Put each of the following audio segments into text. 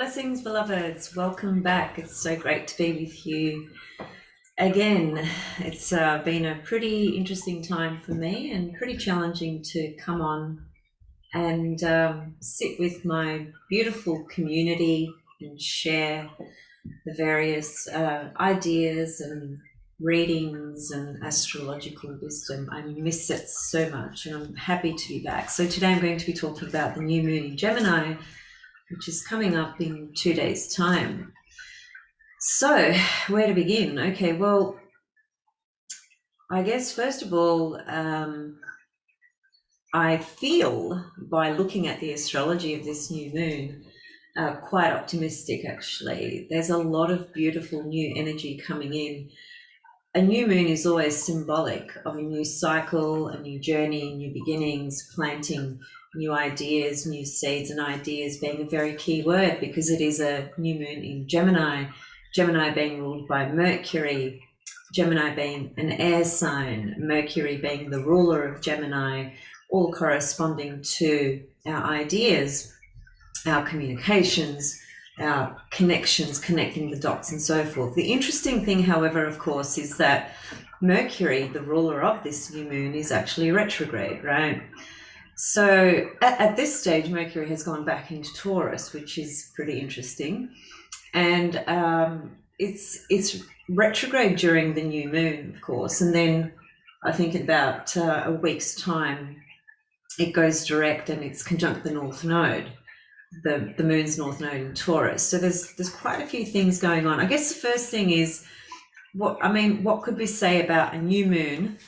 Blessings, beloveds. Welcome back. It's so great to be with you again. It's been a pretty interesting time for me and pretty challenging to come on and sit with my beautiful community and share the various ideas and readings and astrological wisdom. I miss it so much and I'm happy to be back. So today I'm going to be talking about the new moon in Gemini, which is coming up in 2 days' time. So, where to begin? Okay, well, I guess first of all, I feel by looking at the astrology of this new moon, quite optimistic actually. There's a lot of beautiful new energy coming in. A new moon is always symbolic of a new cycle, a new journey, new beginnings, planting new ideas, new seeds, and ideas being a very key word because it is a new moon in Gemini, Gemini being ruled by Mercury, Gemini being an air sign, Mercury being the ruler of Gemini, all corresponding to our ideas, our communications, our connections, connecting the dots and so forth. The interesting thing, however, of course, is that Mercury, the ruler of this new moon, is actually retrograde, right? So at this stage, Mercury has gone back into Taurus, which is pretty interesting. And it's retrograde during the new moon, of course. And then I think in about a week's time, it goes direct and it's conjunct the North Node, the moon's North Node in Taurus. So there's quite a few things going on. I guess the first thing is, what could we say about a new moon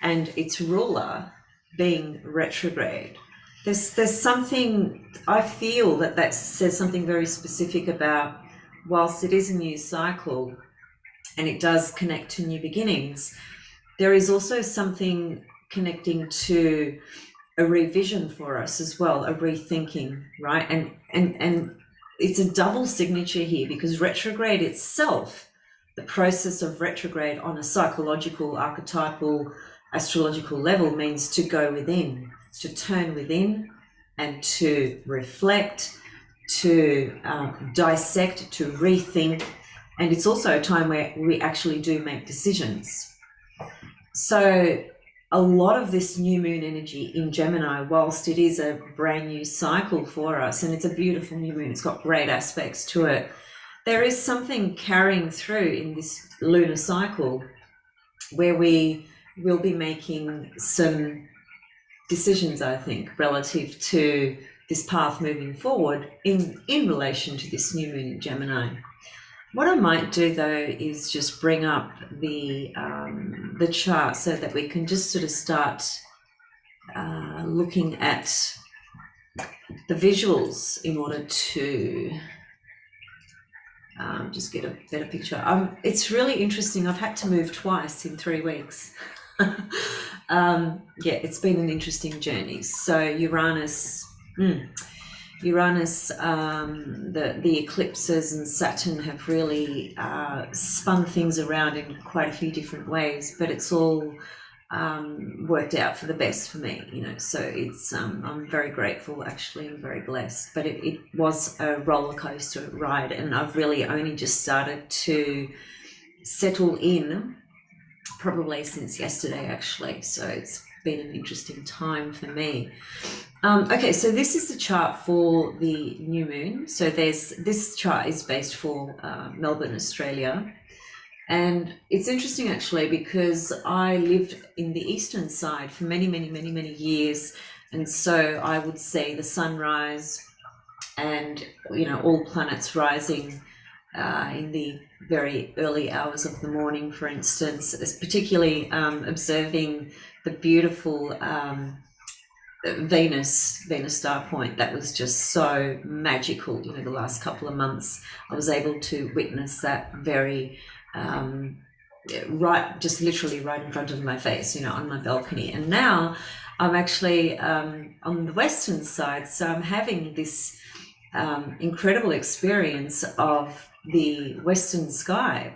and its ruler being retrograde? There's something, I feel that says something very specific about, whilst it is a new cycle and it does connect to new beginnings, there is also something connecting to a revision for us as well, a rethinking, right? And it's a double signature here because retrograde itself, the process of retrograde on a psychological, archetypal, astrological level means to go within, to turn within and to reflect, to dissect, to rethink. And it's also a time where we actually do make decisions. So a lot of this new moon energy in Gemini, whilst it is a brand new cycle for us, and it's a beautiful new moon, it's got great aspects to it, there is something carrying through in this lunar cycle where we will be making some decisions, I think, relative to this path moving forward in relation to this new moon in Gemini. What I might do though is just bring up the chart so that we can just sort of start looking at the visuals in order to just get a better picture. It's really interesting. I've had to move twice in 3 weeks. Yeah, it's been an interesting journey. So Uranus, the eclipses and Saturn have really spun things around in quite a few different ways, but it's all worked out for the best for me, so it's I'm very grateful, actually. I'm very blessed, but it was a roller coaster ride and I've really only just started to settle in probably since yesterday, actually, so it's been an interesting time for me. Okay, so this is the chart for the new moon. So this chart is based for Melbourne, Australia. And it's interesting actually because I lived in the eastern side for many, many, many, many years. And so I would see the sunrise and, all planets rising in the very early hours of the morning, for instance, particularly observing the beautiful Venus star point. That was just so magical. The last couple of months I was able to witness that very just literally right in front of my face, on my balcony. And now I'm actually on the western side, so I'm having this incredible experience of the western sky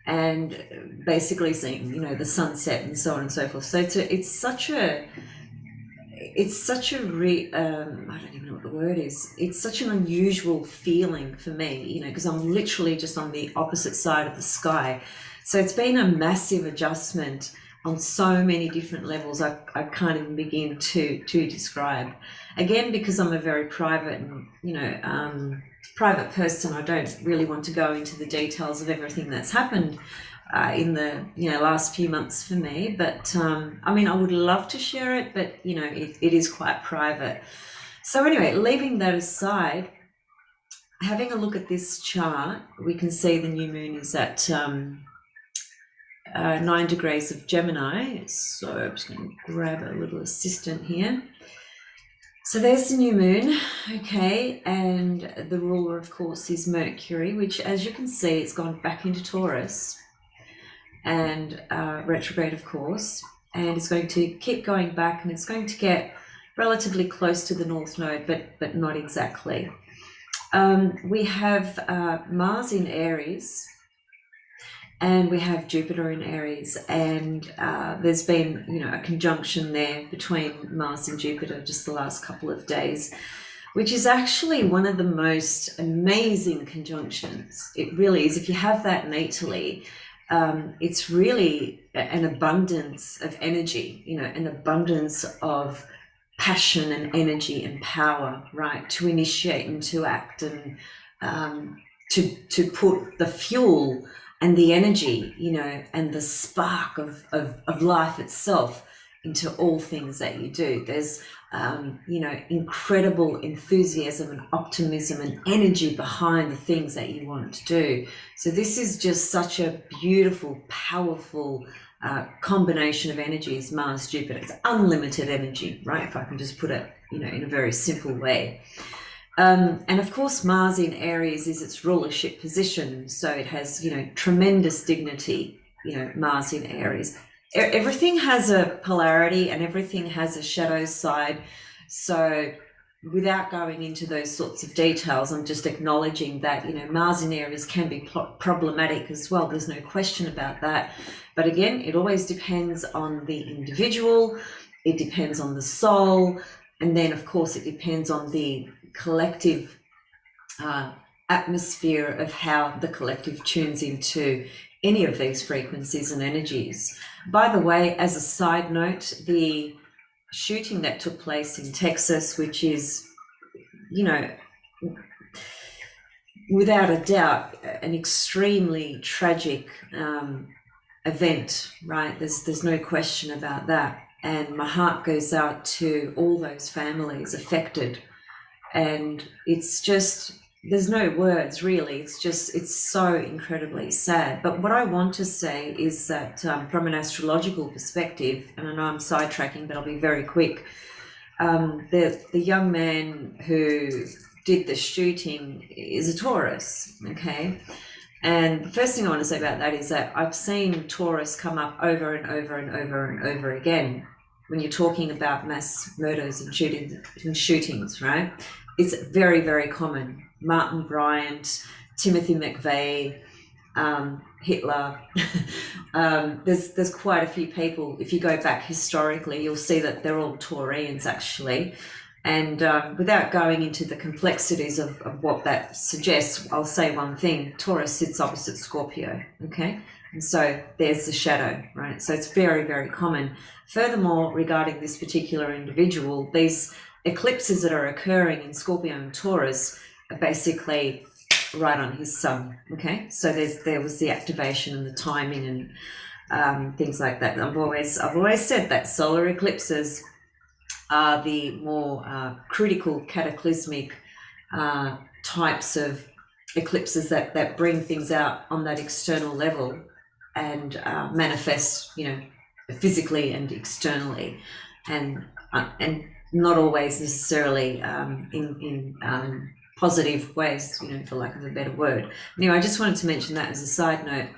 and basically seeing, the sunset and so on and so forth. So it's such a it's such a I don't even know what the word is. It's such an unusual feeling for me, you know, because I'm literally just on the opposite side of the sky. So it's been a massive adjustment on so many different levels. I can't even begin to describe. Again, because I'm a very private and, you know, private person, I don't really want to go into the details of everything that's happened in the, you know, last few months for me. But I mean, I would love to share it, but, you know, it is quite private. So anyway, leaving that aside, having a look at this chart, we can see the new moon is at 9 degrees of Gemini. So I'm just going to grab a little assistant here. So there's the new moon, okay, and the ruler, of course, is Mercury, which, as you can see, it's gone back into Taurus and retrograde, of course, and it's going to keep going back, and it's going to get relatively close to the North Node, but not exactly. We have Mars in Aries, and we have Jupiter in Aries, and there's been, you know, a conjunction there between Mars and Jupiter just the last couple of days, which is actually one of the most amazing conjunctions. It really is. If you have that natally, it's really an abundance of energy, you know, an abundance of passion and energy and power, right, to initiate and to act and to put the fuel and the energy, you know, and the spark of life itself into all things that you do. There's, you know, incredible enthusiasm and optimism and energy behind the things that you want to do. So this is just such a beautiful, powerful combination of energies, Mars, Jupiter. It's unlimited energy, right? If I can just put it, you know, in a very simple way. And of course, Mars in Aries is its rulership position. So it has, you know, tremendous dignity, you know, Mars in Aries. Everything has a polarity and everything has a shadow side. So without going into those sorts of details, I'm just acknowledging that, you know, Mars in Aries can be problematic as well. There's no question about that. But again, it always depends on the individual. It depends on the soul. And then, of course, it depends on the collective atmosphere of how the collective tunes into any of these frequencies and energies. By the way, as a side note, the shooting that took place in Texas, which is, you know, without a doubt, an extremely tragic event, right? There's no question about that. And my heart goes out to all those families affected. And it's just, there's no words really. It's so incredibly sad. But what I want to say is that from an astrological perspective, and I know I'm sidetracking, but I'll be very quick. The young man who did the shooting is a Taurus, okay? And the first thing I want to say about that is that I've seen Taurus come up over and over and over and over again when you're talking about mass murders and shootings, right? It's very, very common. Martin Bryant, Timothy McVeigh, Hitler. There's quite a few people. If you go back historically, you'll see that they're all Taurians actually. And without going into the complexities of what that suggests, I'll say one thing. Taurus sits opposite Scorpio, okay? And so there's the shadow, right? So it's very, very common. Furthermore, regarding this particular individual, these eclipses that are occurring in Scorpio and Taurus are basically right on his sun, okay? So there was the activation and the timing and things like that. I've always said that solar eclipses are the more critical, cataclysmic types of eclipses that bring things out on that external level and manifest, you know, physically and externally, and not always necessarily in positive ways, you know, for lack of a better word. Anyway, I just wanted to mention that as a side note.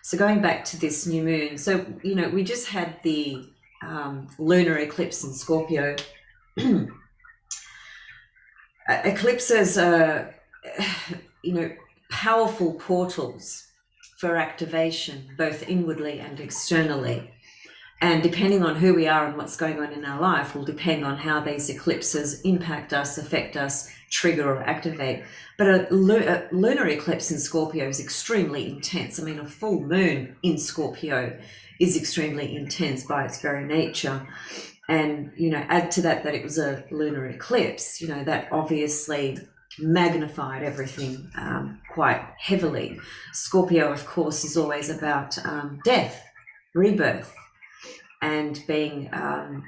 So going back to this new moon, so, you know, we just had the lunar eclipse in Scorpio. Eclipses are, you know, powerful portals for activation, both inwardly and externally. And depending on who we are and what's going on in our life will depend on how these eclipses impact us, affect us, trigger or activate. But a lunar eclipse in Scorpio is extremely intense. I mean, a full moon in Scorpio is extremely intense by its very nature. And, add to that it was a lunar eclipse, that obviously magnified everything quite heavily. Scorpio, of course, is always about death, rebirth, and being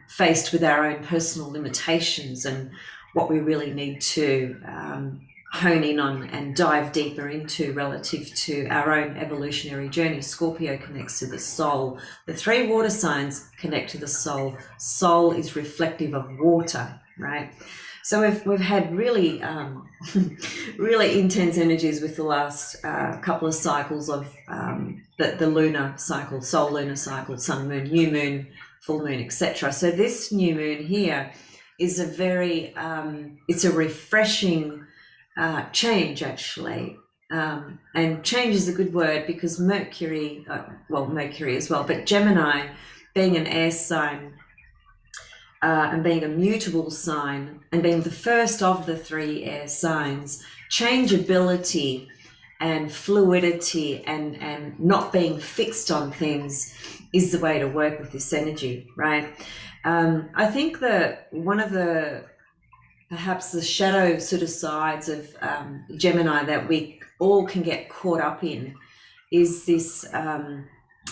faced with our own personal limitations and what we really need to hone in on and dive deeper into relative to our own evolutionary journey. Scorpio connects to the soul. The 3 water signs connect to the soul. Soul is reflective of water, right? So we've had really really intense energies with the last couple of cycles of the lunar cycle, soul lunar cycle, sun moon, new moon, full moon, etc. So this new moon here is a very it's a refreshing change, actually. And change is a good word because Mercury as well, but Gemini, being an air sign, and being a mutable sign and being the first of the 3 air signs, changeability and fluidity and not being fixed on things is the way to work with this energy, right? I think that one of perhaps the shadow sort of sides of Gemini that we all can get caught up in is this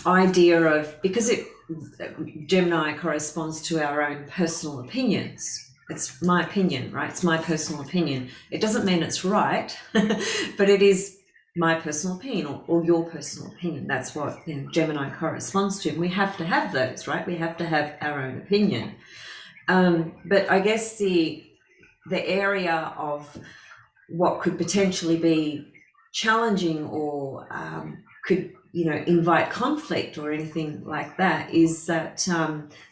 idea of, because Gemini corresponds to our own personal opinions. It's my opinion, right? It's my personal opinion. It doesn't mean it's right, but it is my personal opinion or your personal opinion. That's what Gemini corresponds to. And we have to have those, right? We have to have our own opinion. But I guess the area of what could potentially be challenging or could invite conflict or anything like that is that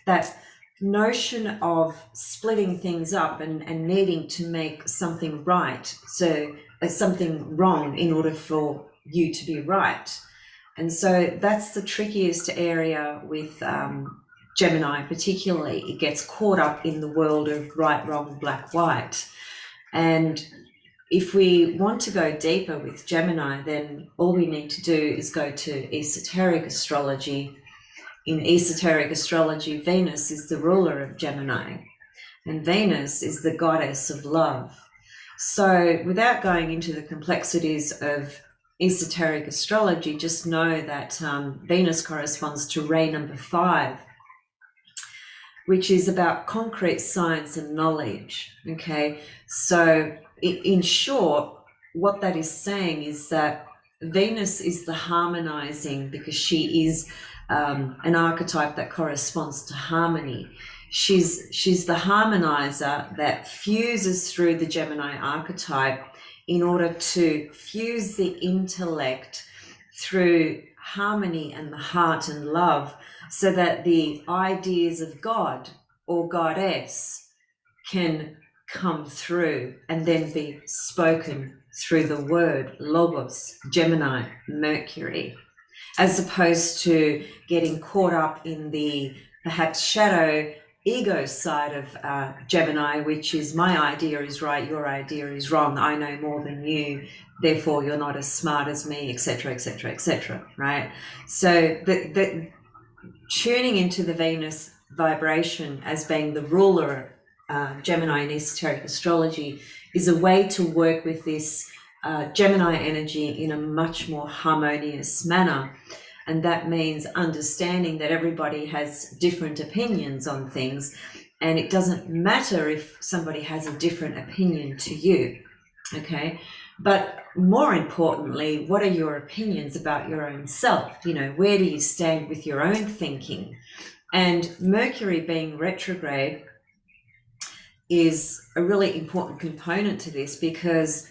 that notion of splitting things up and needing to make something right, so something wrong in order for you to be right. And so that's the trickiest area with Gemini particularly. It gets caught up in the world of right, wrong, black, white. And if we want to go deeper with Gemini, then all we need to do is go to esoteric astrology. In esoteric astrology, Venus is the ruler of Gemini, and Venus is the goddess of love. So without going into the complexities of esoteric astrology, just know that Venus corresponds to ray number 5, which is about concrete science and knowledge, okay? So in short, what that is saying is that Venus is the harmonizing, because she is an archetype that corresponds to harmony. She's the harmonizer that fuses through the Gemini archetype in order to fuse the intellect through harmony and the heart and love, so that the ideas of God or goddess can come through and then be spoken through the word Logos, Gemini, Mercury, as opposed to getting caught up in the perhaps shadow ego side of Gemini, which is my idea is right, your idea is wrong, I know more than you, therefore you're not as smart as me, etc., etc., etc., right? So the tuning into the Venus vibration as being the ruler of Gemini in esoteric astrology is a way to work with this Gemini energy in a much more harmonious manner. And that means understanding that everybody has different opinions on things, and it doesn't matter if somebody has a different opinion to you, okay? But more importantly, what are your opinions about your own self? Where do you stand with your own thinking? And Mercury being retrograde is a really important component to this, because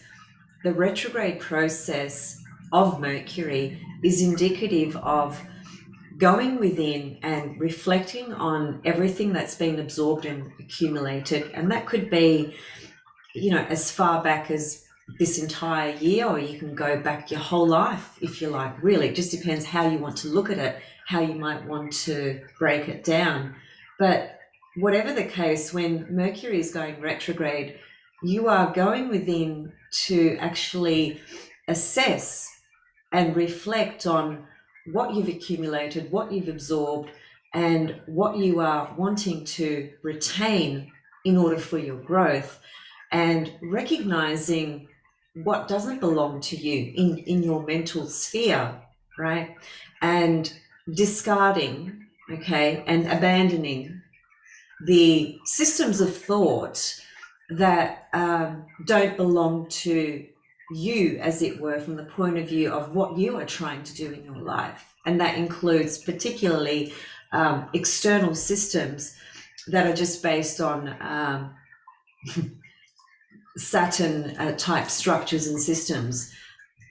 the retrograde process of Mercury is indicative of going within and reflecting on everything that's been absorbed and accumulated. And that could be, as far back as this entire year, or you can go back your whole life if you like. Really, it just depends how you want to look at it, how you might want to break it down. But whatever the case, when Mercury is going retrograde, you are going within to actually assess and reflect on what you've accumulated, what you've absorbed, and what you are wanting to retain in order for your growth, and recognizing what doesn't belong to you in your mental sphere, right? And discarding, okay, and abandoning the systems of thought that don't belong to you, as it were, from the point of view of what you are trying to do in your life. And that includes particularly external systems that are just based on Saturn type structures and systems,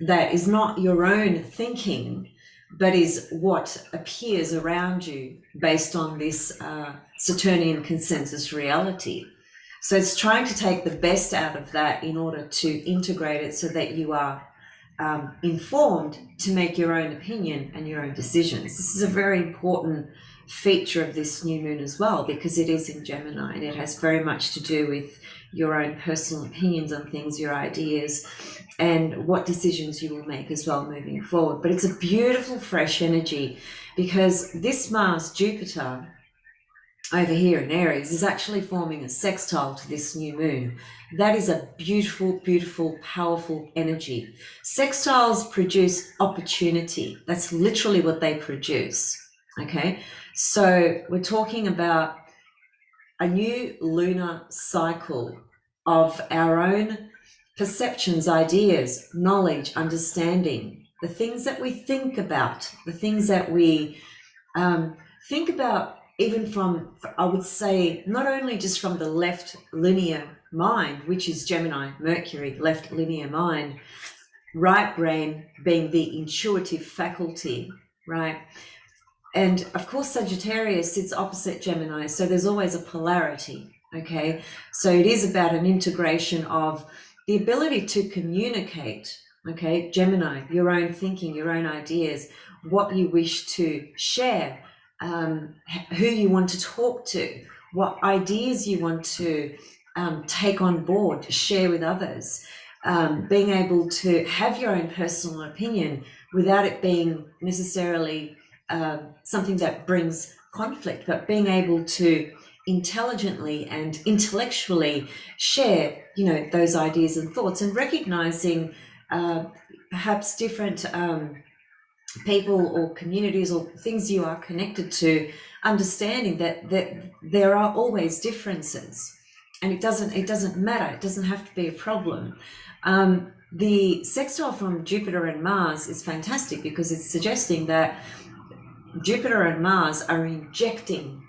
that is not your own thinking, but is what appears around you based on this Saturnian consensus reality. So it's trying to take the best out of that in order to integrate it so that you are informed to make your own opinion and your own decisions. This is a very important feature of this new moon as well, because it is in Gemini, and it has very much to do with your own personal opinions on things, your ideas, and what decisions you will make as well moving forward. But it's a beautiful, fresh energy, because this Mars Jupiter over here in Aries is actually forming a sextile to this new moon. That is a beautiful, beautiful, powerful energy. Sextiles produce opportunity. That's literally what they produce. Okay, so we're talking about a new lunar cycle of our own perceptions, ideas, knowledge, understanding, the things that we think about, the things that we think about, even from, I would say, not only just from the left linear mind, which is Gemini, Mercury, left linear mind, right brain being the intuitive faculty, right? And of course, Sagittarius sits opposite Gemini, so there's always a polarity, okay? So it is about an integration of the ability to communicate, okay? Gemini, your own thinking, your own ideas, what you wish to share, who you want to talk to, what ideas you want to take on board, share with others, being able to have your own personal opinion without it being necessarily something that brings conflict, but being able to intelligently and intellectually share, those ideas and thoughts, and recognizing perhaps different people or communities or things you are connected to, understanding that there are always differences, and it doesn't matter. It doesn't have to be a problem. The sextile from Jupiter and Mars is fantastic because it's suggesting that Jupiter and Mars are injecting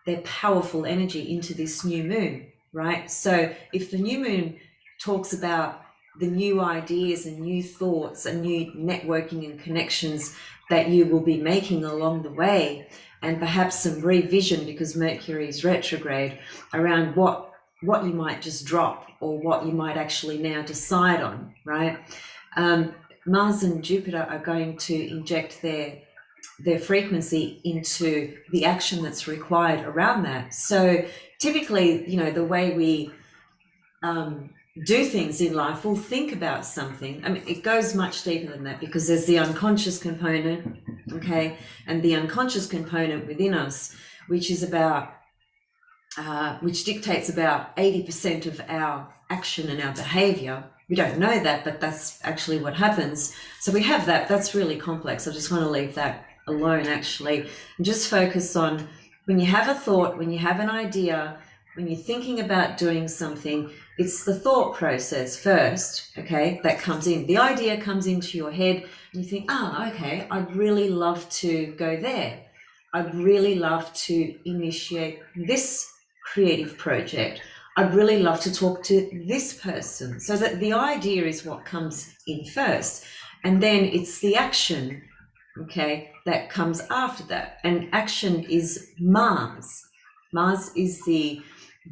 their powerful energy into this new moon, right? So if the new moon talks about the new ideas and new thoughts and new networking and connections that you will be making along the way, and perhaps some revision because Mercury is retrograde around what you might just drop or what you might actually now decide on, right? Mars and Jupiter are going to inject their frequency into the action that's required around that. So typically, the way we do things in life, we'll think about something. I mean, it goes much deeper than that because there's the unconscious component, okay, and the unconscious component within us, which is about, which dictates about 80% of our action and our behavior. We don't know that, but that's actually what happens. So we have that. That's really complex. I just want to leave that alone, actually, and just focus on when you have a thought, when you have an idea, when you're thinking about doing something, it's the thought process first, okay, that comes in. The idea comes into your head and you think, okay, I'd really love to go there. I'd really love to initiate this creative project. I'd really love to talk to this person. So that the idea is what comes in first. And then it's the action, okay, that comes after that. And action is Mars. Mars is the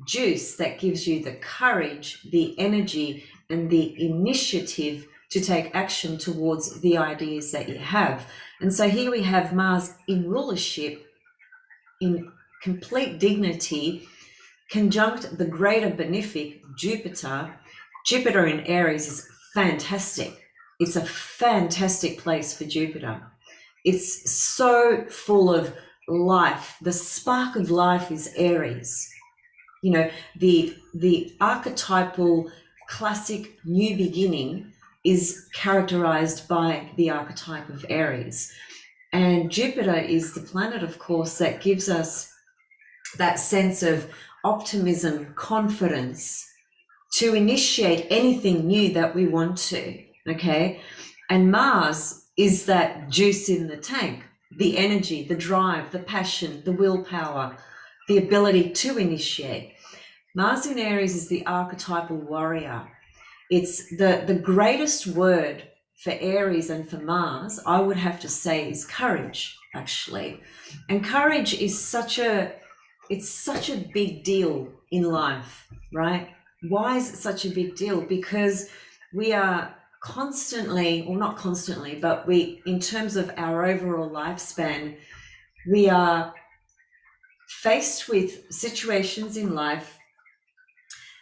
juice that gives you the courage, the energy, and the initiative to take action towards the ideas that you have. And so here we have Mars in rulership, in complete dignity, conjunct the greater benefic Jupiter. Jupiter in Aries is fantastic. It's a fantastic place for Jupiter. It's so full of life. The spark of life is Aries. You know, the archetypal classic new beginning is characterized by the archetype of Aries. And Jupiter is the planet, of course, that gives us that sense of optimism, confidence to initiate anything new that we want to, okay? And Mars is that juice in the tank, the energy, the drive, the passion, the willpower, the ability to initiate. Mars in Aries is the archetypal warrior. It's the greatest word for Aries and for Mars, I would have to say, is courage, actually. And courage is such a big deal in life, right? Why is it such a big deal? Because we are constantly, or not constantly, but we, in terms of our overall lifespan, we are faced with situations in life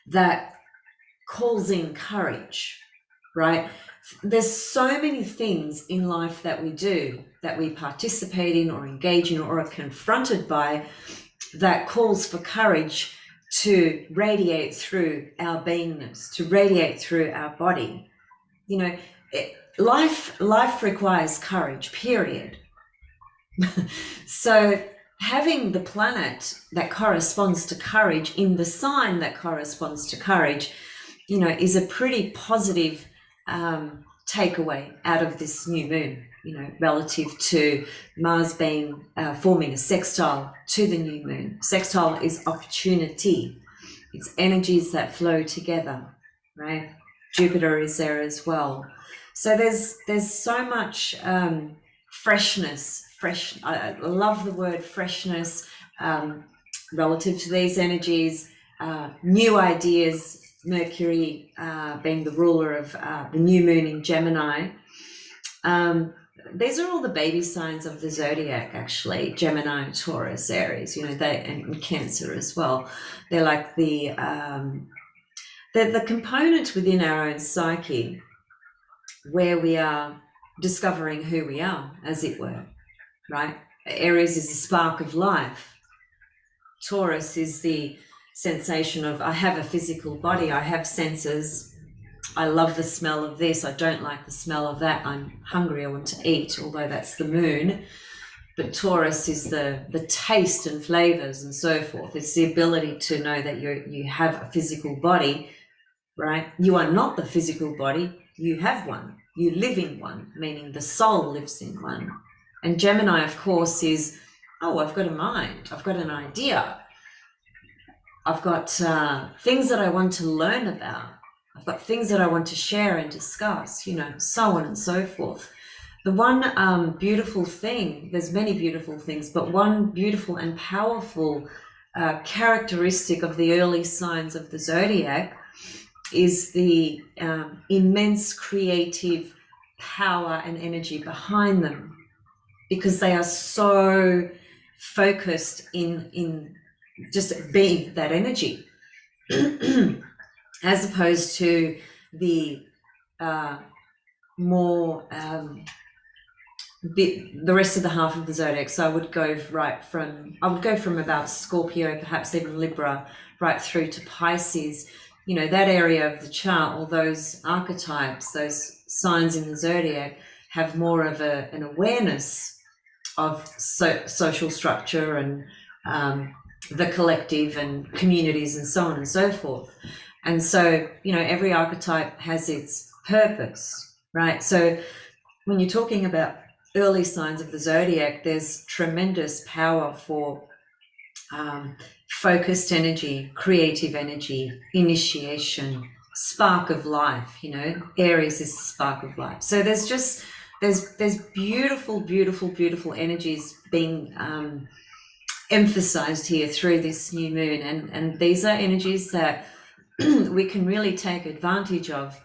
that calls in courage, right? There's so many things in life that we do, that we participate in or engage in or are confronted by, that calls for courage to radiate through our beingness, to radiate through our body. You know, life requires courage, period. So having the planet that corresponds to courage in the sign that corresponds to courage, you know, is a pretty positive takeaway out of this new moon, you know, relative to Mars being forming a sextile to the new moon. Sextile is opportunity. It's energies that flow together, right? Jupiter is there as well. So there's so much freshness. I love the word freshness relative to these energies. New ideas. Mercury being the ruler of the new moon in Gemini. These are all the baby signs of the zodiac, actually. Gemini, Taurus, Aries, you know, and Cancer as well. They're like they're the component within our own psyche where we are discovering who we are, as it were, right? Aries is the spark of life. Taurus is the sensation of, I have a physical body, I have senses, I love the smell of this, I don't like the smell of that, I'm hungry, I want to eat, although that's the moon. But Taurus is the taste and flavors and so forth. It's the ability to know that you have a physical body, right? You are not the physical body, you have one, you live in one, meaning the soul lives in one. And Gemini, of course, is, oh, I've got a mind, I've got an idea, I've got things that I want to learn about, I've got things that I want to share and discuss, you know, so on and so forth. The one beautiful thing, there's many beautiful things, but one beautiful and powerful characteristic of the early signs of the zodiac is the immense creative power and energy behind them, because they are so focused in just being that energy, as opposed to the more the rest of the half of the zodiac. So I would go from about Scorpio, perhaps even Libra, right through to Pisces. You know, that area of the chart, all those archetypes, those signs in the zodiac, have more of an awareness of social structure and the collective and communities and so on and so forth. And so, you know, every archetype has its purpose, right? So when you're talking about early signs of the zodiac, there's tremendous power for focused energy, creative energy, initiation, spark of life. You know, Aries is the spark of life. So there's beautiful, beautiful, beautiful energies being emphasized here through this new moon, and these are energies that we can really take advantage of.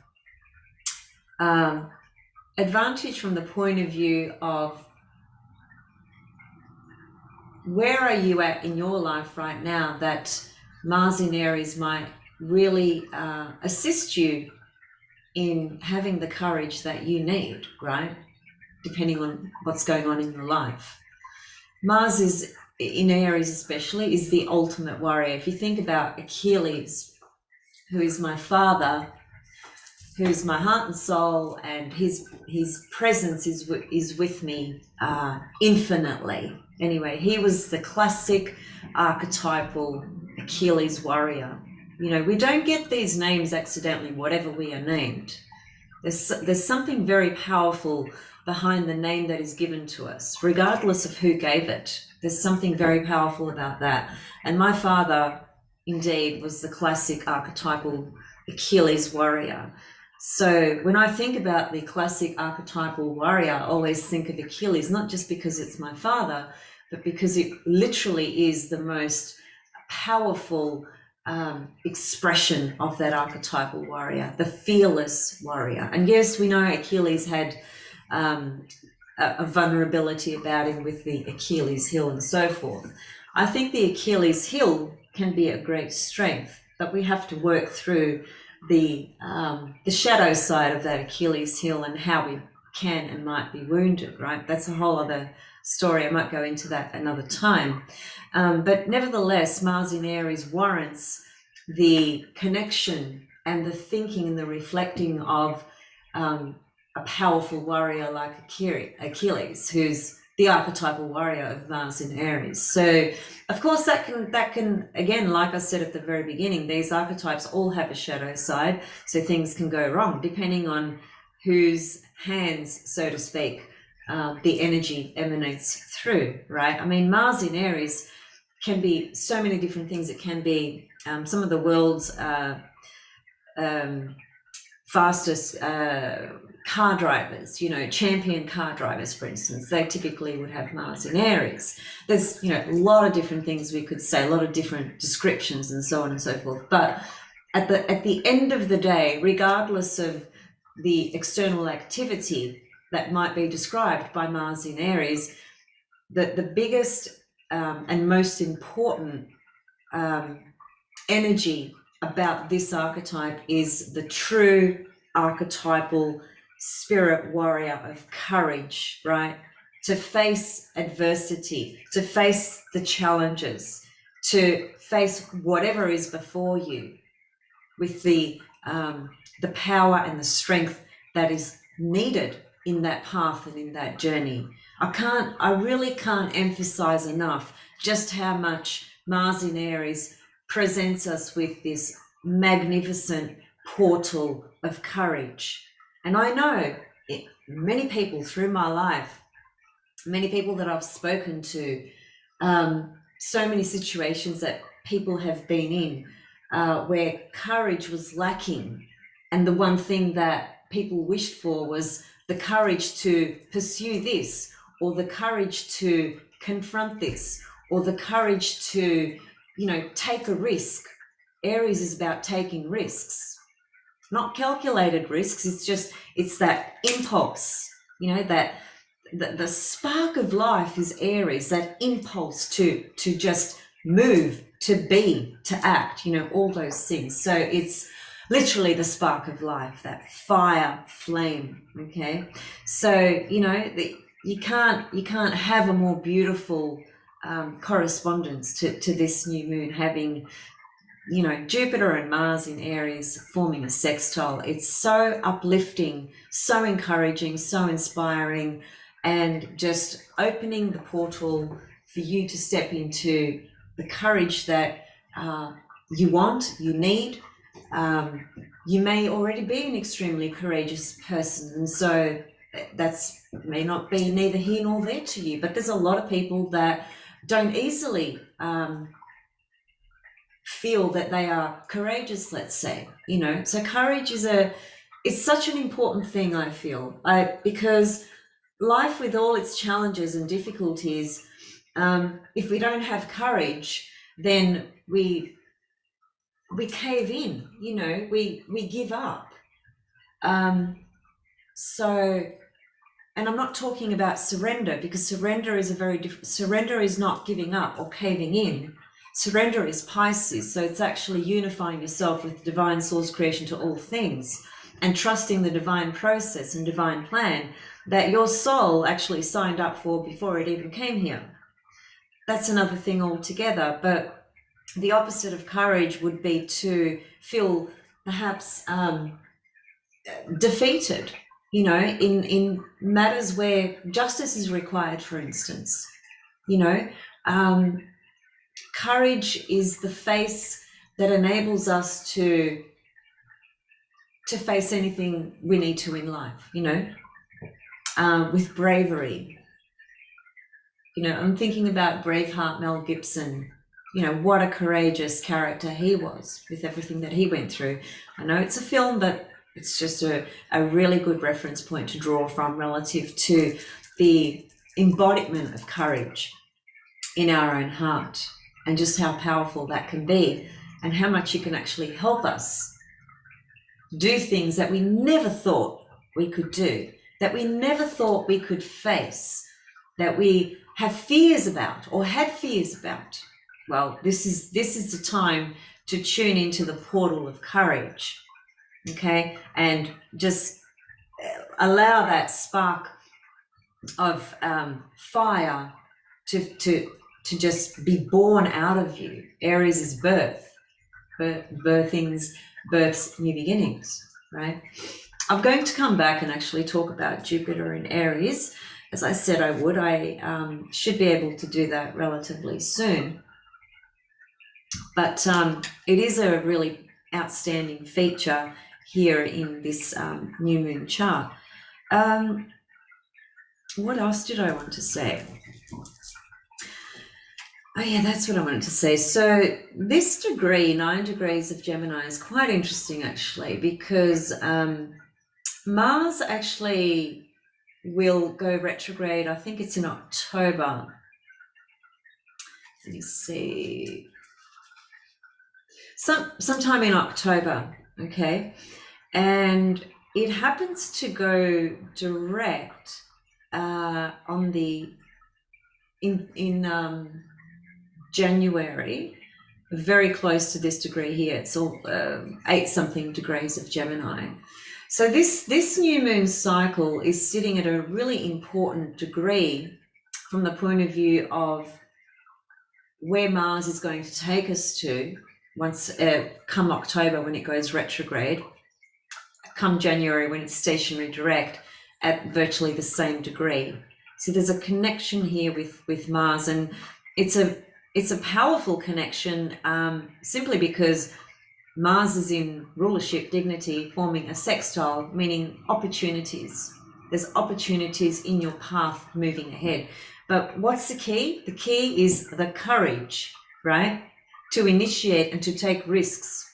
Advantage from the point of view of where are you at in your life right now that Mars in Aries might really assist you in having the courage that you need, right? Depending on what's going on in your life. Mars is in Aries especially is the ultimate warrior. If you think about Achilles, who is my father, who's my heart and soul, and his presence is with me infinitely. Anyway, he was the classic archetypal Achilles warrior. You know, we don't get these names accidentally, whatever we are named. There's something very powerful behind the name that is given to us, regardless of who gave it. There's something very powerful about that. And my father, indeed, was the classic archetypal Achilles warrior. So when I think about the classic archetypal warrior, I always think of Achilles, not just because it's my father, but because it literally is the most powerful expression of that archetypal warrior, the fearless warrior. And yes, we know Achilles had a vulnerability about him with the Achilles heel and so forth. I think the Achilles heel can be a great strength, but we have to work through the shadow side of that Achilles heel and how we can and might be wounded, right? That's a whole other story. I might go into that another time. But nevertheless, Mars in Aries warrants the connection and the thinking and the reflecting of a powerful warrior like Achilles, who's the archetypal warrior of Mars in Aries. So, of course, that can again, like I said at the very beginning, these archetypes all have a shadow side, so things can go wrong depending on whose hands, so to speak, the energy emanates through, right? I mean, Mars in Aries can be so many different things. It can be some of the world's fastest car drivers, you know, champion car drivers, for instance. They typically would have Mars in Aries. There's, you know, a lot of different things we could say, a lot of different descriptions and so on and so forth. But at the end of the day, regardless of the external activity that might be described by Mars in Aries, the biggest and most important energy about this archetype is the true archetypal spirit warrior of courage, right? To face adversity, to face the challenges, to face whatever is before you with the power and the strength that is needed in that path and in that journey. I really can't emphasize enough just how much Mars in Aries presents us with this magnificent portal of courage. And I know many people through my life, many people that I've spoken to, so many situations that people have been in where courage was lacking. And the one thing that people wished for was the courage to pursue this, or the courage to confront this, or the courage to, you know, take a risk. Aries is about taking risks, not calculated risks. It's that impulse, you know, that the spark of life is Aries, that impulse to just move, to be, to act, you know, all those things. So it's literally the spark of life, that fire flame. Okay, so you know you can't have a more beautiful correspondence to this new moon, having, you know, Jupiter and Mars in Aries forming a sextile. It's so uplifting, so encouraging, so inspiring, and just opening the portal for you to step into the courage that you want, you need. You may already be an extremely courageous person, and so that's may not be neither here nor there to you, but there's a lot of people that don't easily feel that they are courageous, let's say, you know. So courage it's such an important thing, I feel, because life, with all its challenges and difficulties, if we don't have courage, then we we cave in, we give up. So, and I'm not talking about surrender, because surrender is surrender is not giving up or caving in. Surrender is Pisces, so it's actually unifying yourself with divine source creation to all things and trusting the divine process and divine plan that your soul actually signed up for before it even came here. That's another thing altogether. But the opposite of courage would be to feel perhaps defeated, in matters where justice is required, for instance. Courage is the face that enables us to face anything we need to in life, with bravery. I'm thinking about Braveheart, Mel Gibson. What a courageous character he was with everything that he went through. I know it's a film, but it's just a really good reference point to draw from relative to the embodiment of courage in our own heart, and just how powerful that can be, and how much it can actually help us do things that we never thought we could do, that we never thought we could face, that we have fears about or had fears about. Well, this is the time to tune into the portal of courage, okay, and just allow that spark of fire to just be born out of you. Aries is births, new beginnings, right? I'm going to come back and actually talk about Jupiter in Aries, as I said I would. I should be able to do that relatively soon. But it is a really outstanding feature here in this new moon chart. What else did I want to say? Oh yeah, that's what I wanted to say. So this degree, 9 degrees of Gemini, is quite interesting actually, because Mars actually will go retrograde. I think it's in October. Let me see. Sometime in October, okay? And it happens to go direct in January, very close to this degree here. It's all 8-something degrees of Gemini. So this new moon cycle is sitting at a really important degree from the point of view of where Mars is going to take us to once come October when it goes retrograde, come January when it's stationary direct, at virtually the same degree. So there's a connection here with Mars, and it's a powerful connection simply because Mars is in rulership, dignity, forming a sextile, meaning opportunities. There's opportunities in your path moving ahead. But what's the key? The key is the courage, right? To initiate and to take risks.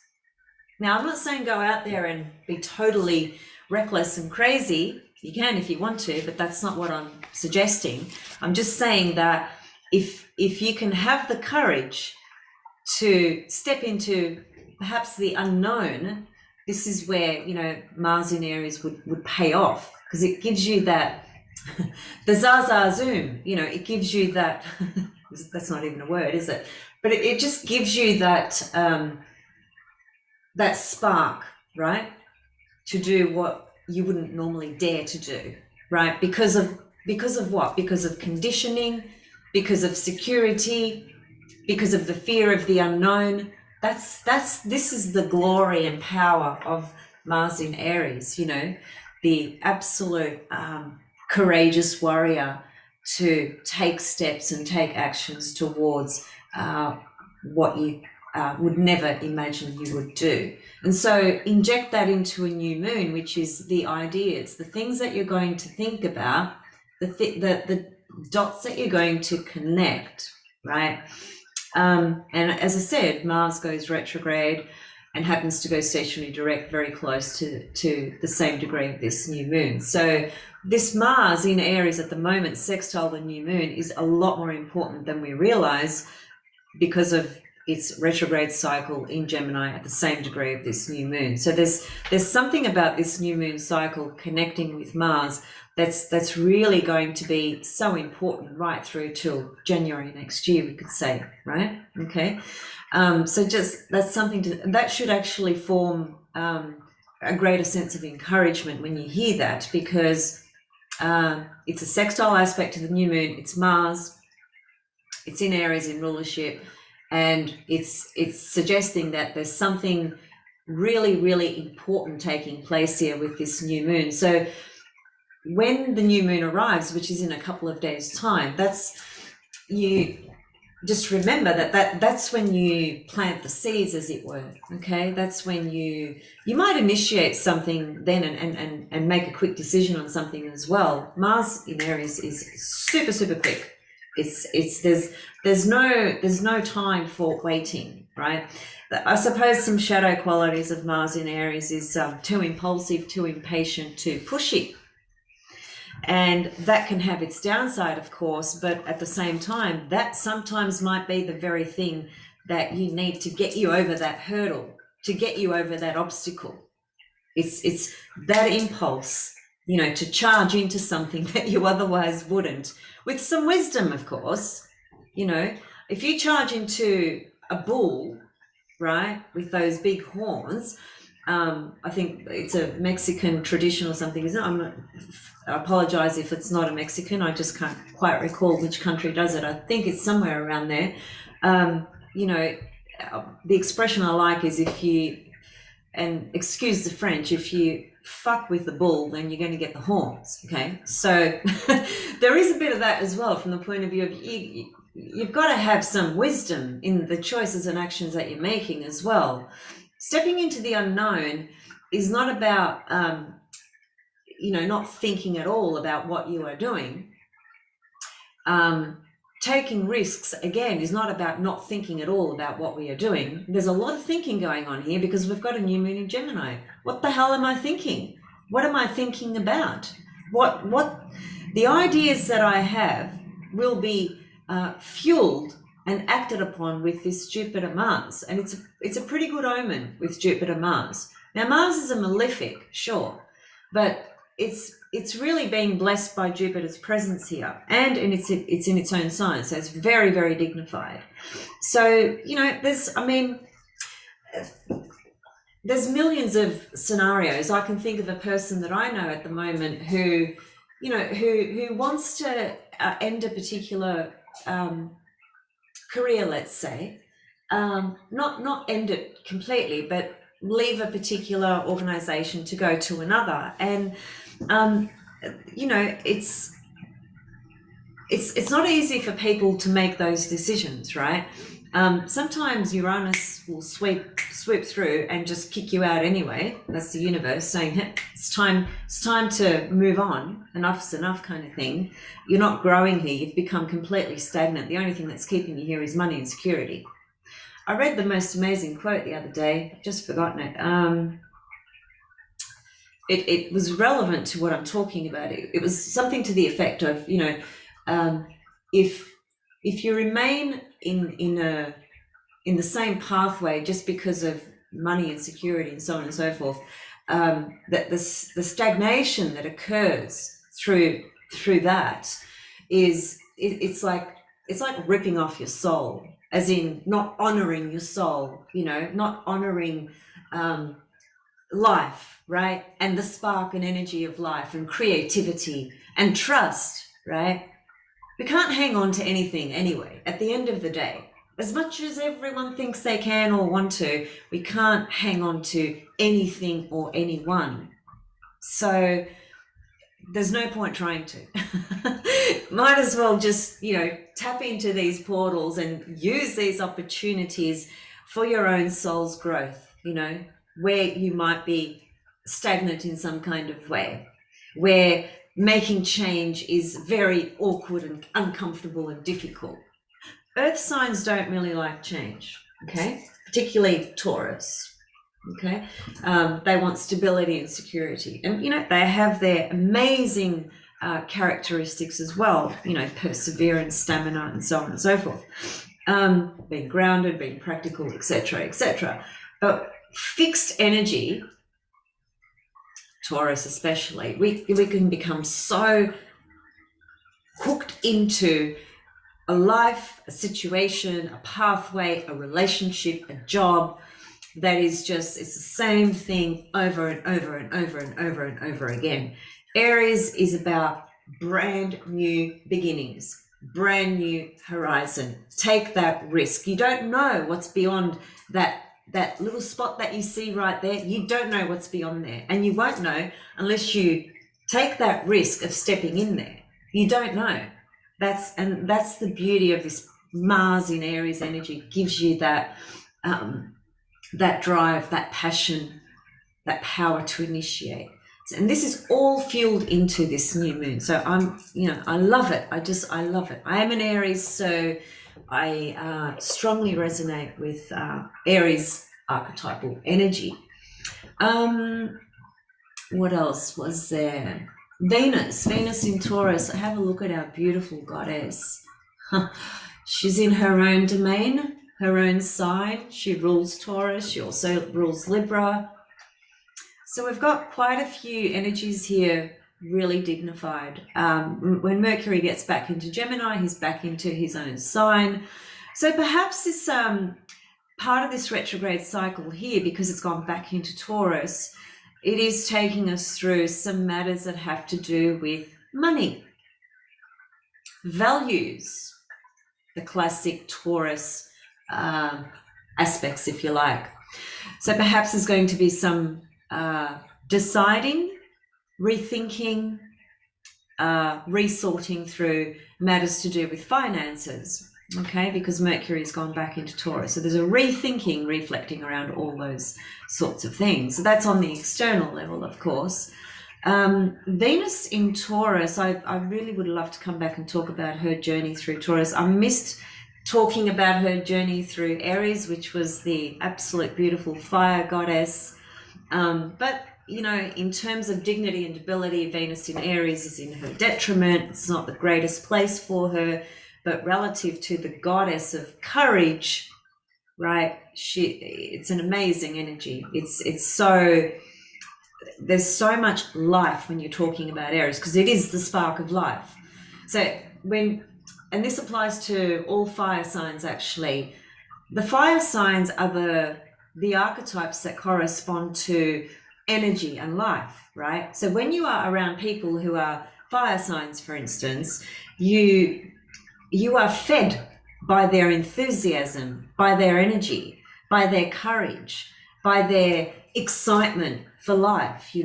Now, I'm not saying go out there and be totally reckless and crazy. You can if you want to, but that's not what I'm suggesting. I'm just saying that if you can have the courage to step into perhaps the unknown, this is where, Mars in Aries would pay off, because it gives you that, the Zaza Zoom, it gives you that, that's not even a word, is it? But it just gives you that, that spark, right? To do what you wouldn't normally dare to do, right? Because of what? Because of conditioning, because of security, because of the fear of the unknown. This is the glory and power of Mars in Aries, the absolute courageous warrior to take steps and take actions towards what you would never imagine you would do. And so inject that into a new moon, which is the ideas, the things that you're going to think about, the dots that you're going to connect, right? And as I said, Mars goes retrograde and happens to go stationary direct very close to the same degree of this new moon. So this Mars in Aries at the moment, sextile the new moon, is a lot more important than we realize, because of its retrograde cycle in Gemini at the same degree of this new moon. So there's something about this new moon cycle connecting with Mars that's really going to be so important right through till January next year, we could say, right? Okay. So just that's something that should actually form a greater sense of encouragement when you hear that, because it's a sextile aspect to the new moon. It's Mars. It's in Aries in rulership, and it's suggesting that there's something really, really important taking place here with this new moon. So when the new moon arrives, which is in a couple of days' time, you just remember that's when you plant the seeds, as it were. Okay, that's when you might initiate something then and make a quick decision on something as well. Mars in Aries is super, super quick. There's no time for waiting, right? I suppose some shadow qualities of Mars in Aries is too impulsive, too impatient, too pushy. And that can have its downside, of course, but at the same time, that sometimes might be the very thing that you need to get you over that hurdle, to get you over that obstacle. It's that impulse, to charge into something that you otherwise wouldn't, with some wisdom, of course. If you charge into a bull, right, with those big horns, I think it's a Mexican tradition or something, isn't it? I apologize if it's not a Mexican. I just can't quite recall which country does it. I think it's somewhere around there. The expression I like is, and excuse the French, if you fuck with the bull, then you're going to get the horns. Okay, so there is a bit of that as well, from the point of view of you've got to have some wisdom in the choices and actions that you're making as well. Stepping into the unknown is not about not thinking at all about what you are doing. Taking risks, again, is not about not thinking at all about what we are doing. There's a lot of thinking going on here because we've got a new moon in Gemini. What the hell am I thinking? What am I thinking about? What the ideas that I have will be fueled and acted upon with this Jupiter Mars, and it's a pretty good omen with Jupiter Mars. Now, Mars is a malefic, sure, but it's really being blessed by Jupiter's presence here, and it's in its own sign, so it's very, very dignified. So there's millions of scenarios. I can think of a person that I know at the moment who wants to end a particular career, let's say, not end it completely, but leave a particular organization to go to another. And it's not easy for people to make those decisions, right? Sometimes Uranus will swoop through and just kick you out anyway. That's the universe saying, hey, it's time to move on. Enough's enough, kind of thing. You're not growing here. You've become completely stagnant. The only thing that's keeping you here is money and security. I read the most amazing quote the other day. I've just forgotten it. It was relevant to what I'm talking about. It was something to the effect of, if you remain in the same pathway just because of money and security and so on and so forth, that the stagnation that occurs through that it's like ripping off your soul, as in not honoring your soul, not honoring life, right? And the spark and energy of life and creativity and trust, right? We can't hang on to anything anyway, at the end of the day. As much as everyone thinks they can or want to, we can't hang on to anything or anyone. So there's no point trying to. Might as well just, tap into these portals and use these opportunities for your own soul's growth, where you might be stagnant in some kind of way, where making change is very awkward and uncomfortable and difficult. Earth signs don't really like change, okay? Particularly Taurus, okay? They want stability and security. And, they have their amazing characteristics as well, perseverance, stamina, and so on and so forth. being grounded, being practical, etc., etc. But fixed energy, Taurus especially, we can become so hooked into a life, a situation, a pathway, a relationship, a job that is just, it's the same thing over and over and over and over and over again. Aries is about brand new beginnings, brand new horizon. Take that risk. You don't know what's beyond that little spot that you see right there. You don't know what's beyond there, and you won't know unless you take that risk of stepping in there. You don't know. That's the beauty of this Mars in Aries energy. Gives you that that drive, that passion, that power to initiate. And this is all fueled into this new moon. So I love it. I love it. I am an Aries, so I strongly resonate with Aries archetypal energy. What else was there? Venus in Taurus. Have a look at our beautiful goddess. She's in her own domain, her own sign. She rules Taurus. She also rules Libra. So we've got quite a few energies here, really dignified. When Mercury gets back into Gemini, he's back into his own sign. So perhaps this part of this retrograde cycle here, because it's gone back into Taurus, it is taking us through some matters that have to do with money, values, the classic Taurus aspects, if you like. So perhaps there's going to be some deciding, rethinking, resorting through matters to do with finances, okay, because Mercury's gone back into Taurus. So there's a rethinking, reflecting around all those sorts of things. So that's on the external level, of course. Venus in Taurus, I really would love to come back and talk about her journey through Taurus. I missed talking about her journey through Aries, which was the absolute beautiful fire goddess. But, in terms of dignity and ability, Venus in Aries is in her detriment. It's not the greatest place for her, but relative to the goddess of courage, right? It's an amazing energy. It's so, there's so much life when you're talking about Aries, because it is the spark of life. So and this applies to all fire signs actually. The fire signs are the archetypes that correspond to energy and life, right? So when you are around people who are fire signs, for instance, you are fed by their enthusiasm, by their energy, by their courage, by their excitement for life,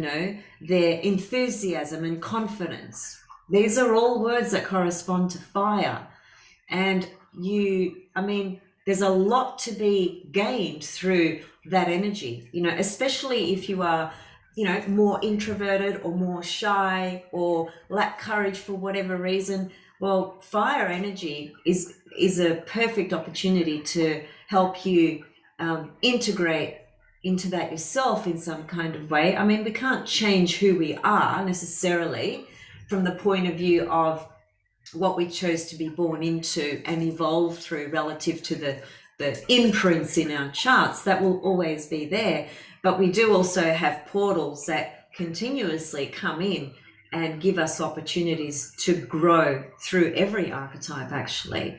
their enthusiasm and confidence. These are all words that correspond to fire. And there's a lot to be gained through that energy, especially if you are, more introverted or more shy or lack courage for whatever reason. Well, fire energy is a perfect opportunity to help you integrate into that yourself in some kind of way. We can't change who we are necessarily from the point of view of what we chose to be born into and evolve through relative to the imprints in our charts. That will always be there. But we do also have portals that continuously come in and give us opportunities to grow through every archetype, actually.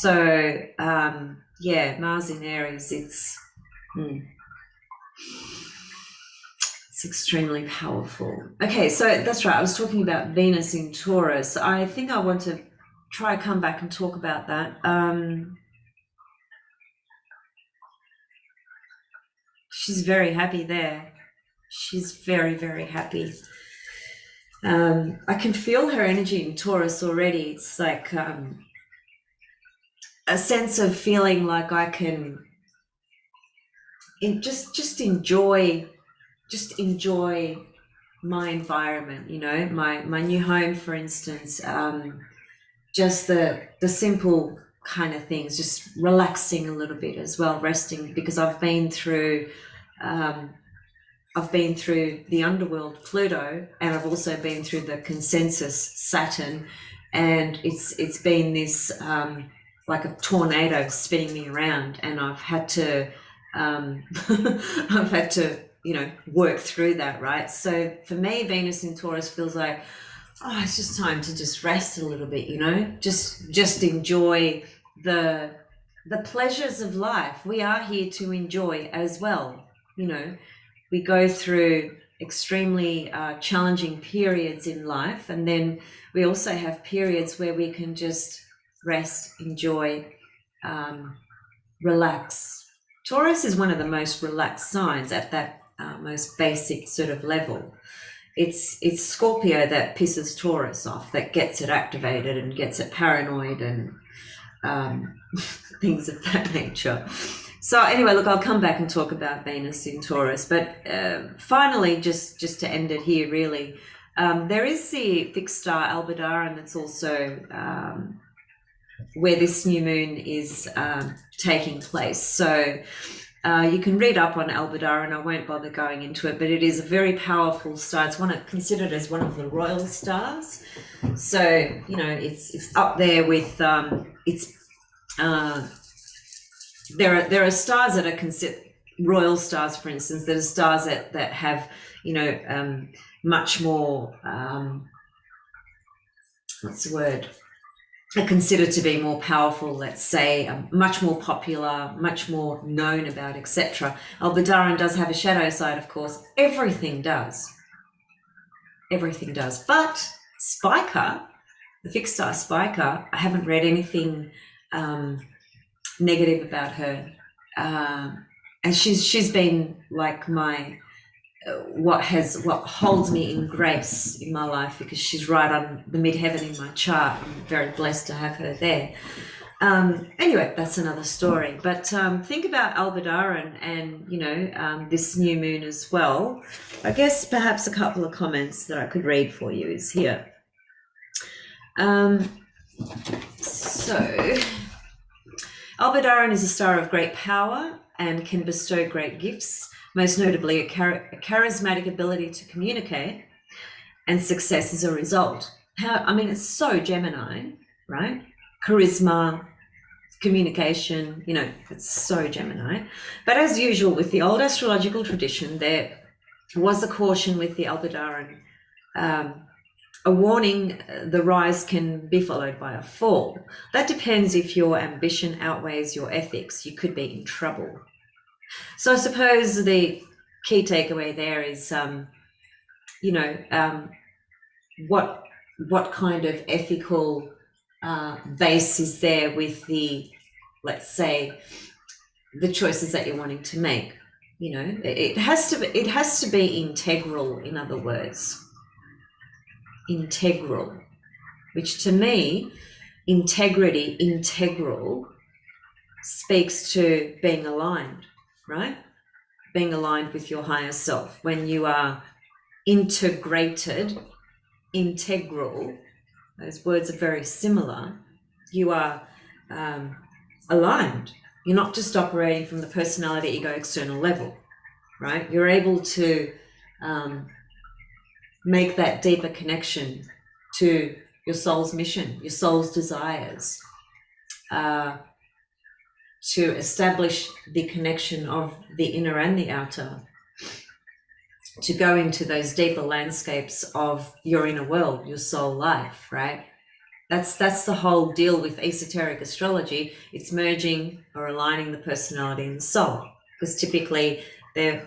So, Mars in Aries, it's extremely powerful. Okay, so that's right. I was talking about Venus in Taurus. I think I want to try come back and talk about that. She's very happy there. She's very, very happy. I can feel her energy in Taurus already. It's like a sense of feeling like I can just enjoy my environment, my new home, for instance, just the simple kind of things, just relaxing a little bit as well, resting, because I've been through the underworld Pluto, and I've also been through the consensus Saturn, and it's been this like a tornado spinning me around, and I've had to I've had to, work through that, right? So for me, Venus in Taurus feels like, oh, it's just time to just rest a little bit, just enjoy the pleasures of life. We are here to enjoy as well. We go through extremely challenging periods in life, and then we also have periods where we can just rest, enjoy, relax. Taurus is one of the most relaxed signs at that most basic sort of level. It's Scorpio that pisses Taurus off, that gets it activated and gets it paranoid and things of that nature. So anyway, look, I'll come back and talk about Venus in Taurus, but finally, just to end it here, really, there is the fixed star Aldebaran that's also where this new moon is taking place. So you can read up on Aldebaran. I won't bother going into it, but it is a very powerful star. It's considered as one of the royal stars. So it's up there with there are stars that are considered royal stars, for instance. There are stars that have much more what's the word? Are considered to be more powerful, let's say, much more popular, much more known about, etc. Aldebaran does have a shadow side, of course. Everything does. But Spiker, the fixed star Spiker, I haven't read anything negative about her, and she's been like my what holds me in grace in my life, because she's right on the midheaven in my chart. I'm very blessed to have her there. Anyway, that's another story. But think about Aldebaran and this new moon as well. I guess perhaps a couple of comments that I could read for you is here. So Aldebaran is a star of great power and can bestow great gifts, most notably a charismatic ability to communicate, and success as a result. It's so Gemini, right? Charisma, communication, it's so Gemini. But as usual with the old astrological tradition, there was a caution with the Aldebaran, a warning: the rise can be followed by a fall. That depends if your ambition outweighs your ethics. You could be in trouble. So I suppose the key takeaway there is, what kind of ethical base is there with let's say, the choices that you're wanting to make. It has to be integral. In other words, integral, which to me, integral speaks to being aligned, right? Being aligned with your higher self. When you are integrated, integral, those words are very similar. You are aligned. You're not just operating from the personality, ego, external level, right? You're able to make that deeper connection to your soul's mission, your soul's desires, to establish the connection of the inner and the outer, to go into those deeper landscapes of your inner world, your soul life, right? That's the whole deal with esoteric astrology. It's merging or aligning the personality and the soul, because typically they're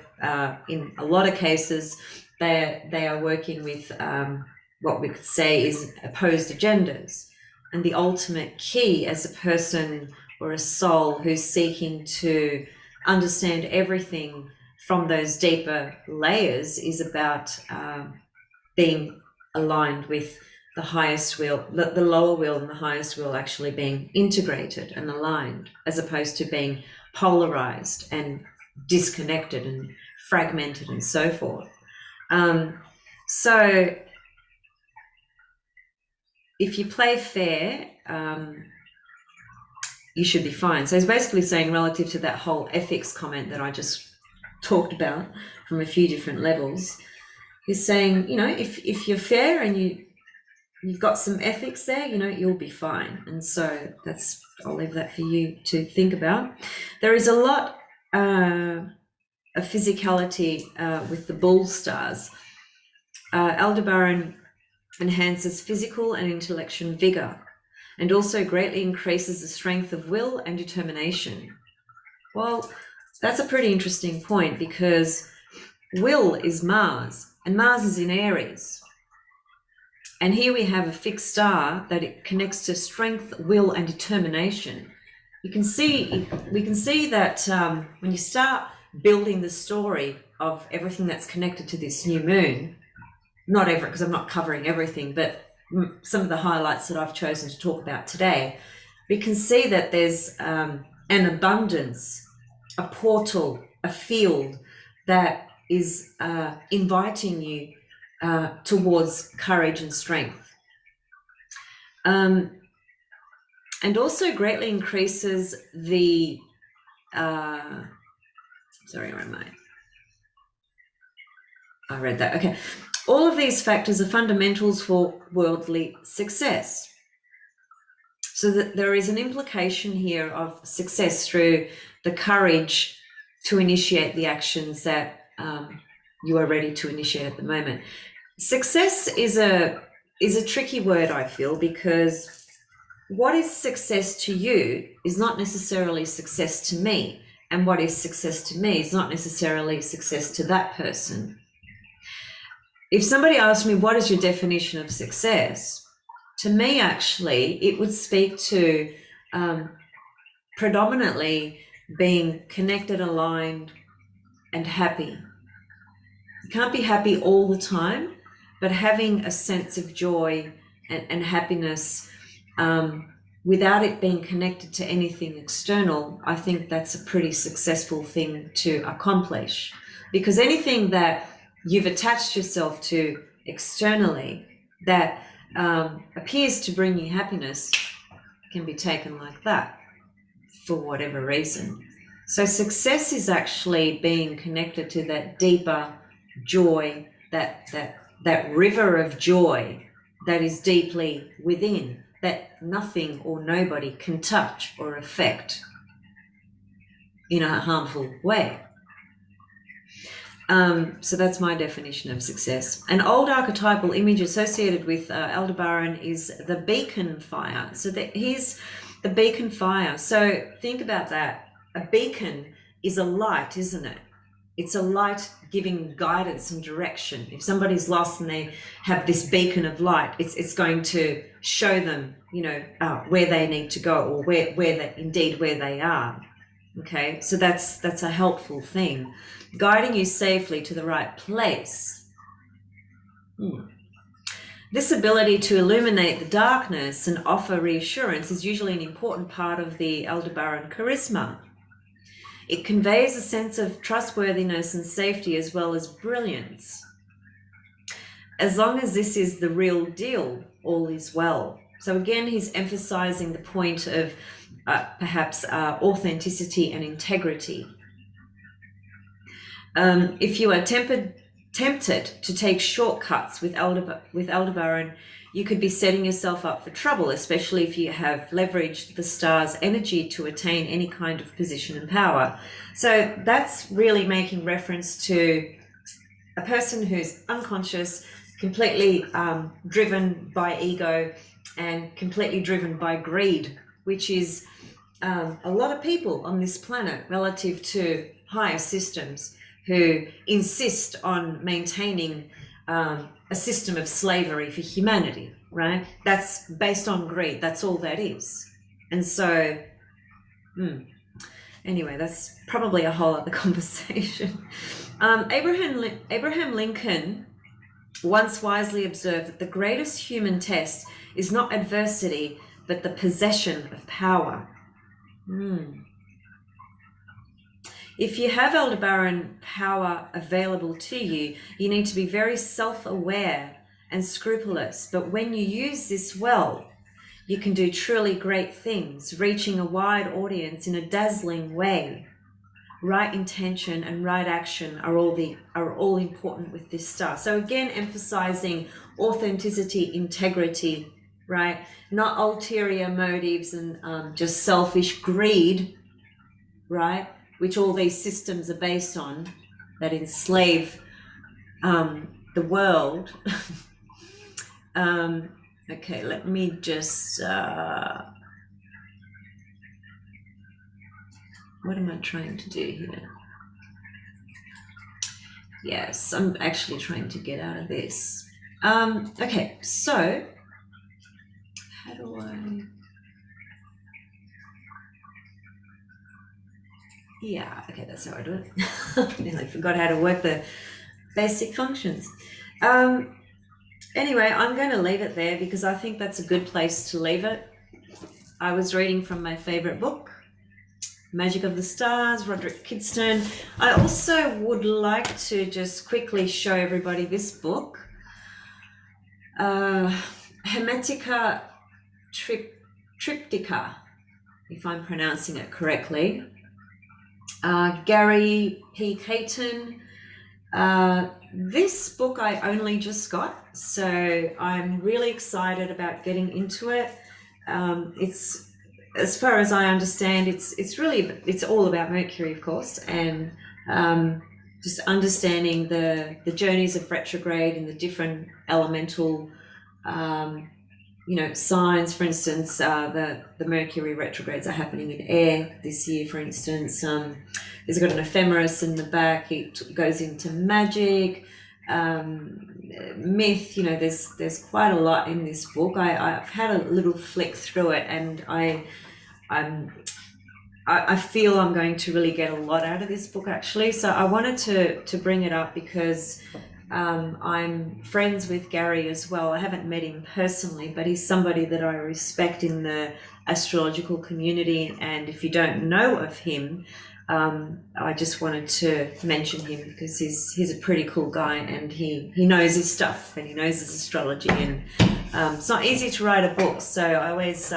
in a lot of cases they are working with what we could say is opposed agendas. And the ultimate key as a person or a soul who's seeking to understand everything from those deeper layers is about being aligned with the highest will, the lower will and the highest will actually being integrated and aligned, as opposed to being polarized and disconnected and fragmented and so forth. So if you play fair, you should be fine. So he's basically saying, relative to that whole ethics comment that I just talked about from a few different levels, he's saying, if you're fair and you you've got some ethics there, you'll be fine. And so I'll leave that for you to think about. There is a lot of physicality with the bull stars. Aldebaran enhances physical and intellectual vigor, and also greatly increases the strength of will and determination. Well, that's a pretty interesting point, because will is Mars, and Mars is in Aries. And here we have a fixed star that it connects to strength, will, and determination. We can see that when you start building the story of everything that's connected to this new moon, not every, because I'm not covering everything, but some of the highlights that I've chosen to talk about today, we can see that there's an abundance, a portal, a field that is inviting you towards courage and strength. And also greatly increases the, sorry, where am I read that, okay. All of these factors are fundamentals for worldly success. So that there is an implication here of success through the courage to initiate the actions that you are ready to initiate at the moment. Success is a tricky word, I feel, because what is success to you is not necessarily success to me, and what is success to me is not necessarily success to that person. If somebody asked me, what is your definition of success? To me, actually, it would speak to predominantly being connected, aligned, and happy. You can't be happy all the time, but having a sense of joy and happiness without it being connected to anything external, I think that's a pretty successful thing to accomplish. Because anything that you've attached yourself to externally that appears to bring you happiness can be taken like that for whatever reason. So success is actually being connected to that deeper joy, that river of joy that is deeply within, that nothing or nobody can touch or affect in a harmful way. So that's my definition of success. An old archetypal image associated with Aldebaran is the beacon fire. So here's the beacon fire. So think about that. A beacon is a light, isn't it? It's a light giving guidance and direction. If somebody's lost and they have this beacon of light, it's going to show them, where they need to go, or where they are. Okay, so that's a helpful thing, guiding you safely to the right place. This ability to illuminate the darkness and offer reassurance is usually an important part of the Aldebaran charisma. It conveys a sense of trustworthiness and safety, as well as brilliance. As long as this is the real deal, all is well. So again, he's emphasizing the point of perhaps authenticity and integrity. If you are tempted to take shortcuts with Aldebaran, you could be setting yourself up for trouble, especially if you have leveraged the star's energy to attain any kind of position and power. So that's really making reference to a person who's unconscious, completely driven by ego and completely driven by greed, which is a lot of people on this planet relative to higher systems who insist on maintaining a system of slavery for humanity, right? That's based on greed. That's all that is. And so, anyway, that's probably a whole other conversation. Abraham Lincoln once wisely observed that the greatest human test is not adversity, but the possession of power. If you have Aldebaran power available to you, you need to be very self-aware and scrupulous. But when you use this well, you can do truly great things, reaching a wide audience in a dazzling way. right intention and right action are all important with this star. So again, emphasizing authenticity, integrity, right? Not ulterior motives and just selfish greed, right? Which all these systems are based on that enslave the world. Okay, let me just what am I trying to do here? Yes, I'm actually trying to get out of this. Okay, so how do I? Yeah, okay, that's how I do it. Nearly forgot how to work the basic functions. Anyway, I'm going to leave it there because I think that's a good place to leave it. I was reading from my favorite book, Magic of the Stars, Roderick Kidstone. I also would like to just quickly show everybody this book, Hermetica Triptycha, if I'm pronouncing it correctly. Gary P. Caton. This book I only just got, so I'm really excited about getting into it. It's, as far as I understand, it's all about Mercury, of course, and just understanding the journeys of retrograde and the different elemental signs. For instance, the Mercury retrogrades are happening in air this year, for instance. There's got an ephemeris in the back. It goes into magic, myth. There's quite a lot in this book. I've had a little flick through it, and I feel I'm going to really get a lot out of this book, actually. So I wanted to bring it up because I'm friends with Gary as well. I haven't met him personally, but he's somebody that I respect in the astrological community. And if you don't know of him, I just wanted to mention him because he's a pretty cool guy, and he knows his stuff, and he knows his astrology, and it's not easy to write a book. So I always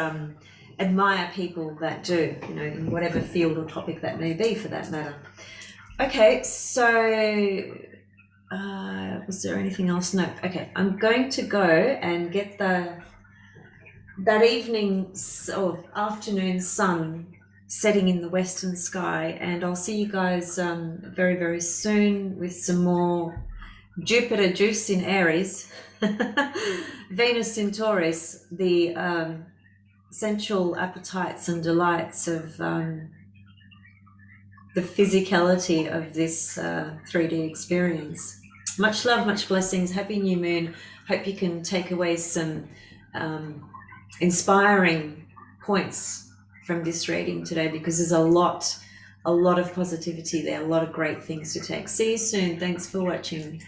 admire people that do, in whatever field or topic that may be, for that matter. Okay, so was there anything else? No. Okay, I'm going to go and get that evening or afternoon sun setting in the western sky, and I'll see you guys very, very soon with some more Jupiter juice in Aries, Venus in Taurus, the sensual appetites and delights of the physicality of this 3D experience. Much love, much blessings. Happy new moon. Hope you can take away some inspiring points from this reading today, because there's a lot of positivity there, a lot of great things to take. See you soon. Thanks for watching.